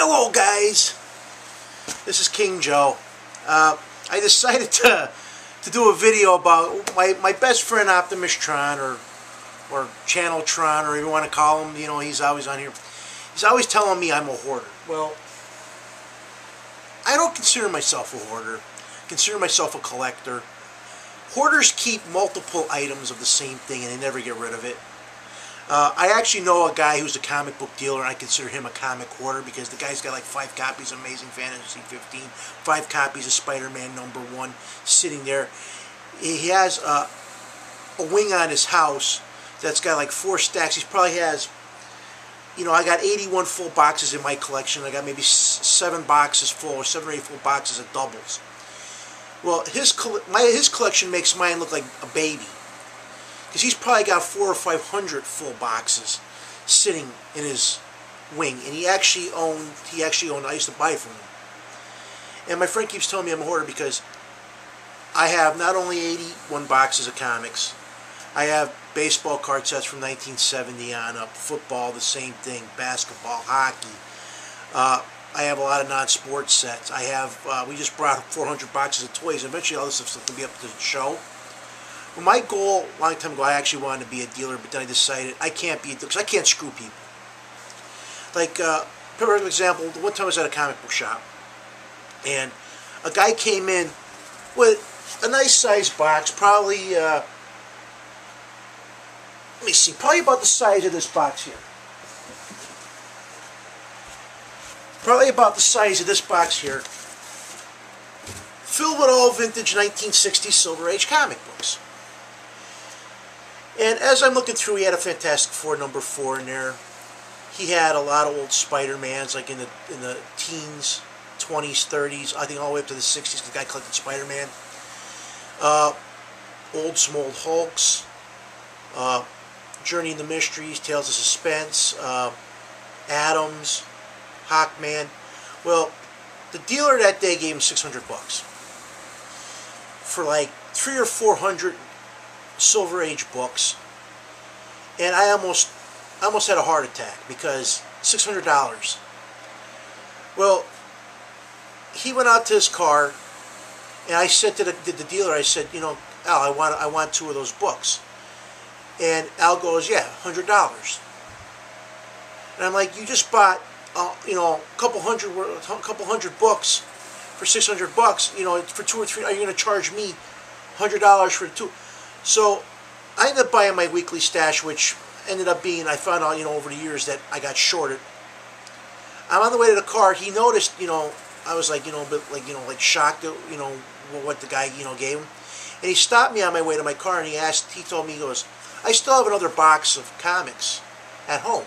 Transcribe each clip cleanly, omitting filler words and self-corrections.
Hello guys, this is King Joe. I decided to do a video about my best friend Optimus Tron, or Channel Tron, or whatever you want to call him. You know, he's always on here. He's always telling me I'm a hoarder. Well, I don't consider myself a hoarder. I consider myself a collector. Hoarders keep multiple items of the same thing and they never get rid of it. I actually know a guy who's a comic book dealer, and I consider him a comic hoarder because the guy's got like 5 copies of Amazing Fantasy 15, 5 copies of Spider-Man #1 sitting there. He has a wing on his house that's got like 4 stacks. He probably has, you know, I got 81 full boxes in my collection. I got maybe 7 boxes full, or 7 or 8 full boxes of doubles. Well, his collection makes mine look like a baby, because he's probably got 400 or 500 full boxes sitting in his wing, and he actually owned. I used to buy from him. And my friend keeps telling me I'm a hoarder because I have not only 81 boxes of comics, I have baseball card sets from 1970 on up, football, the same thing, basketball, hockey. I have a lot of non-sports sets. I have, we just brought 400 boxes of toys. Eventually all this stuff will be up to the show. Well, my goal, a long time ago, I actually wanted to be a dealer, but then I decided I can't be a dealer, because I can't screw people. Like, for example, one time I was at a comic book shop, and a guy came in with a nice sized box, probably, let me see, probably about the size of this box here. Probably about the size of this box here, filled with all vintage 1960s Silver Age comic books. And as I'm looking through, he had a Fantastic Four #4 in there. He had a lot of old Spider-Mans, like in the teens, 20s, 30s, I think all the way up to the 60s, because the guy collected Spider-Man. Some old Hulks, Journey in the Mysteries, Tales of Suspense, Adams, Hawkman. Well, the dealer that day gave him $600 for like 300 or 400 Silver Age books, and I almost had a heart attack, because $600. Well, he went out to his car, and I said to the dealer, I said, you know, Al, I want 2 of those books. And Al goes, yeah, $100. And I'm like, you just bought, you know, a couple hundred books for $600. You know, for 2 or 3, are you going to charge me $100 for 2? So I ended up buying my weekly stash, which ended up being, I found out, you know, over the years that I got shorted. I'm on the way to the car. He noticed, you know, I was like, you know, a bit like, you know, like shocked at, you know, what the guy, you know, gave him. And he stopped me on my way to my car, and he told me, he goes, I still have another box of comics at home.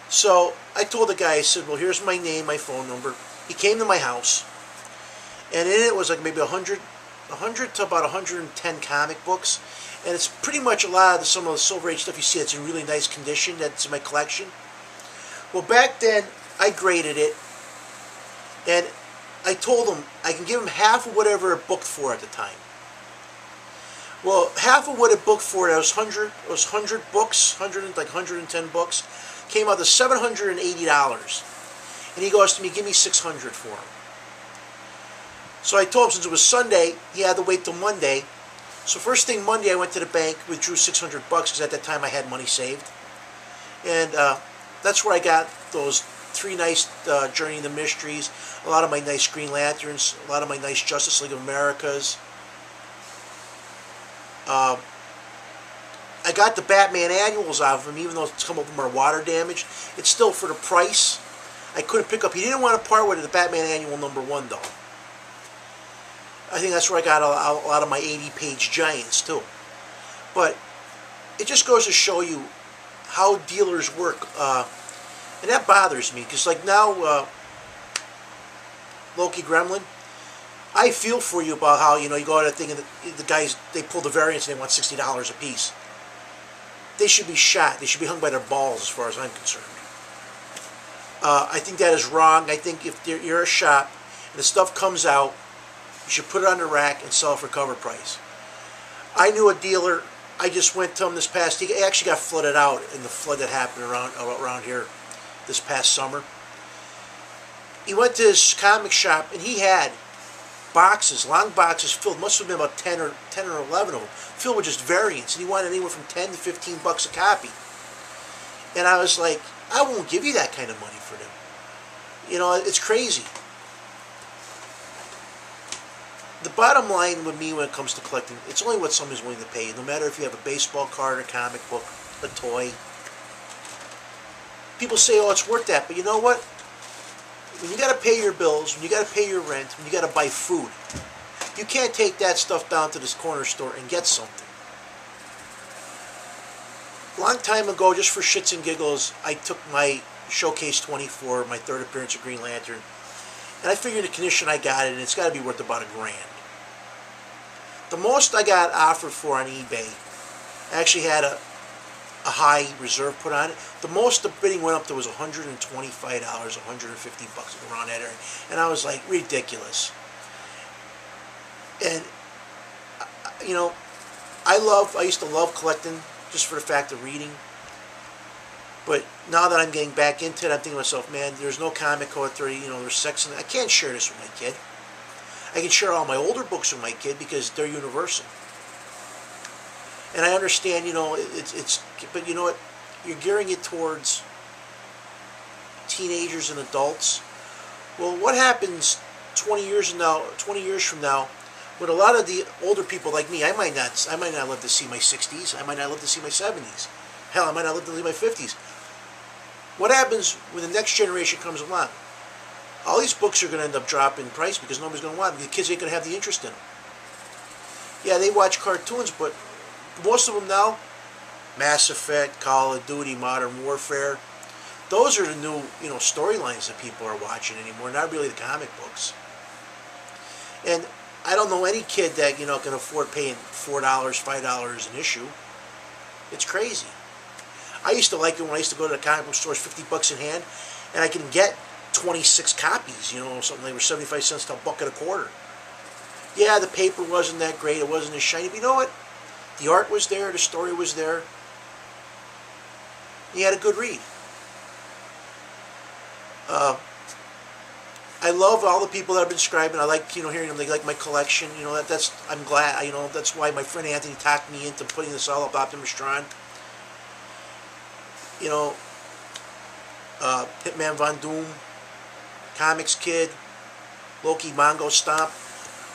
So I told the guy, I said, well, here's my name, my phone number. He came to my house, and in it was like maybe 100 to about 110 comic books, and it's pretty much a lot of some of the Silver Age stuff you see that's in really nice condition, that's in my collection. Well, back then I graded it, and I told him I can give him half of whatever it booked for at the time. Well, half of what it booked for, that was 100 books, 110 books, came out to $780. And he goes to me, give me $600 for him. So I told him, since it was Sunday, he had to wait till Monday. So first thing Monday, I went to the bank, withdrew $600, because at that time I had money saved. And that's where I got those 3 nice Journey in the Mysteries, a lot of my nice Green Lanterns, a lot of my nice Justice League of Americas. I got the Batman annuals out of him, even though some of them are water damaged. It's still for the price. I couldn't pick up. He didn't want to part with the Batman annual #1, though. I think that's where I got a lot of my 80-page giants, too. But it just goes to show you how dealers work. And that bothers me, because like now, Loki Gremlin, I feel for you about how, you know, you go to that thing and the guys, they pull the variants and they want $60 a piece. They should be shot. They should be hung by their balls, as far as I'm concerned. I think that is wrong. I think if you're a shop and the stuff comes out, you should put it on the rack and sell it for cover price. I knew a dealer. I just went to him this past. He actually got flooded out in the flood that happened around here this past summer. he went to his comic shop and he had boxes, long boxes filled, must have been about 10 or 11 of them, filled with just variants, and he wanted anywhere from 10 to 15 bucks a copy. And I was like, I won't give you that kind of money for them. You know, it's crazy. The bottom line with me when it comes to collecting, it's only what somebody's willing to pay. No matter if you have a baseball card, a comic book, a toy. People say, oh, it's worth that. But you know what? When you got to pay your bills, when you got to pay your rent, when you got to buy food, you can't take that stuff down to this corner store and get something. Long time ago, just for shits and giggles, I took my Showcase 24, my third appearance of Green Lantern, and I figured the condition I got it, and it's got to be worth about $1,000. The most I got offered for on eBay, I actually had a high reserve put on it. The most the bidding went up to was $125, $150 around that area, and I was like, ridiculous. And you know, I used to love collecting just for the fact of reading. But now that I'm getting back into it, I'm thinking to myself, man, there's no comic authority, you know, there's sex in it. I can't share this with my kid. I can share all my older books with my kid because they're universal. And I understand, you know, but you know what? You're gearing it towards teenagers and adults. Well, what happens 20 years from now, with a lot of the older people like me? I might not live to see my 60s. I might not live to see my 70s. Hell, I might not live to see my 50s. What happens when the next generation comes along? All these books are going to end up dropping in price because nobody's going to want them. The kids ain't going to have the interest in them. Yeah, they watch cartoons, but most of them now, Mass Effect, Call of Duty, Modern Warfare, those are the new, you know, storylines that people are watching anymore, not really the comic books. And I don't know any kid that, you know, can afford paying $4, $5 an issue. It's crazy. I used to like it when I used to go to the comic book stores, 50 bucks in hand, and I can get 26 copies, you know, something like 75 cents to $1.25. Yeah, the paper wasn't that great, it wasn't as shiny, but you know what? The art was there, the story was there. You had a good read. I love all the people that have been subscribing. I like, you know, hearing them. They like my collection. You know, I'm glad. You know, that's why my friend Anthony talked me into putting this all up, Optimus Tron. You know, Hitman Von Doom, Comics Kid, Loki Mongo Stomp.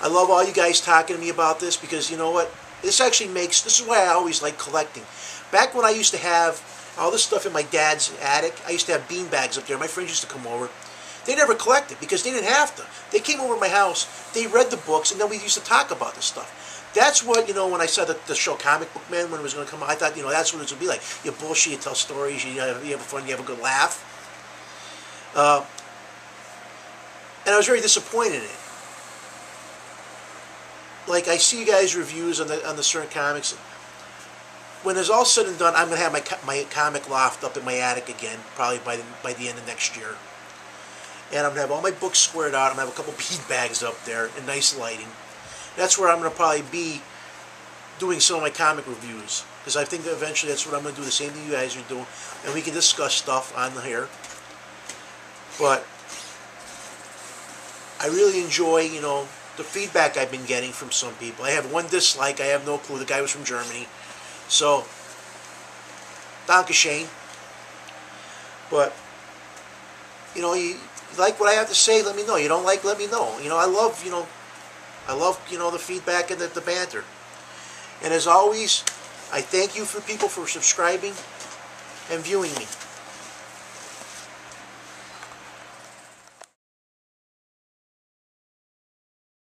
I love all you guys talking to me about this because you know what? This is why I always like collecting. Back when I used to have all this stuff in my dad's attic, I used to have bean bags up there. My friends used to come over. They never collected because they didn't have to. They came over to my house, they read the books, and then we used to talk about this stuff. That's what, you know, when I saw the show Comic Book Man, when it was going to come out, I thought, you know, that's what it would be like. You bullshit, you tell stories, you have fun, you have a good laugh. And I was very disappointed in it. Like, I see you guys' reviews on the certain comics. When it's all said and done, I'm going to have my comic loft up in my attic again, probably by the end of next year. And I'm going to have all my books squared out. I'm going to have a couple bead bags up there and nice lighting. That's where I'm going to probably be doing some of my comic reviews. Because I think that eventually that's what I'm going to do, the same thing you guys are doing. And we can discuss stuff on here. But I really enjoy, you know, the feedback I've been getting from some people. I have one dislike. I have no clue. The guy was from Germany. So, danke schön. But, you know, you like what I have to say, let me know. You don't like, let me know. You know, I love, you know, the feedback and the banter. And as always, I thank you for people for subscribing and viewing me.